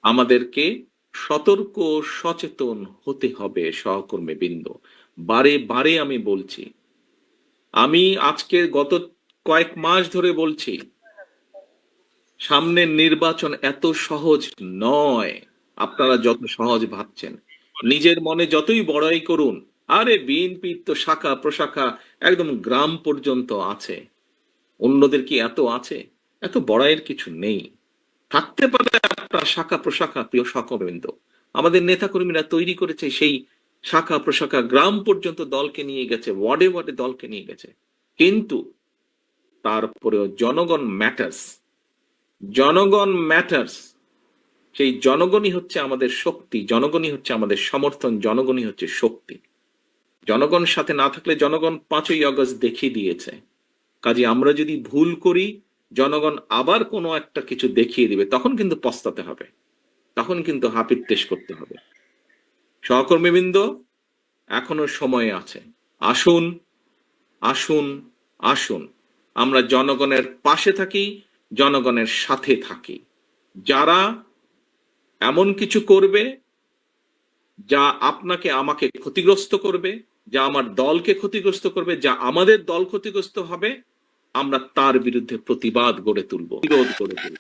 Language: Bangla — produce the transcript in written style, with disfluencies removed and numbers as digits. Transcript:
আমাদেরকে সতর্ক সচেতন হতে হবে সহকর্মীবৃন্দ। বারে বারে আমি বলছি, আমি আজকে গত কয়েক মাস ধরে বলছি, সামনের নির্বাচন এত সহজ নয় আপনারা যত সহজ ভাবছেন। নিজের মনে যতই বড়াই করুন, আরে বিএনপির তো শাখা প্রশাখা একদম গ্রাম পর্যন্ত আছে, অন্যদের কি এত আছে? এত বড়াইয়ের কিছু নেই। থাকতে পারে আপনার শাখা প্রশাখা, প্রিয় সহকর্মীবৃন্দ, আমাদের নেতাকর্মীরা তৈরি করেছে সেই শাখা প্রশাখা, গ্রাম পর্যন্ত দলকে নিয়ে গেছে, ওয়ার্ডে ওয়ার্ডে দলকে নিয়ে গেছে। কিন্তু তারপরেও জনগণ ম্যাটার্স, জনগণ ম্যাটার্স। সেই জনগণই হচ্ছে আমাদের শক্তি, জনগণই হচ্ছে আমাদের সমর্থন, জনগণই হচ্ছে শক্তি। জনগণ সাথে না থাকলে জনগণ 5ই আগস্ট দেখিয়ে দিয়েছে। কাজে আমরা যদি ভুল করি, জনগণ আবার কোনো একটা কিছু দেখিয়ে দিবে, তখন কিন্তু পস্তাতে হবে, তখন কিন্তু হাপিত্যেশ করতে হবে। সহকর্মীবৃন্দ, এখনো সময় আছে। আসুন, আসুন, আসুন, আমরা জনগণের পাশে থাকি, জনগণের সাথে থাকি। যারা এমন কিছু করবে যা আপনাকে আমাকে ক্ষতিগ্রস্ত করবে, যা আমার দলকে ক্ষতিগ্রস্ত করবে, যা আমাদের দল ক্ষতিগ্রস্ত হবে, আমরা তার বিরুদ্ধে প্রতিবাদ গড়ে তুলব, বিরোধ গড়ে তুলব।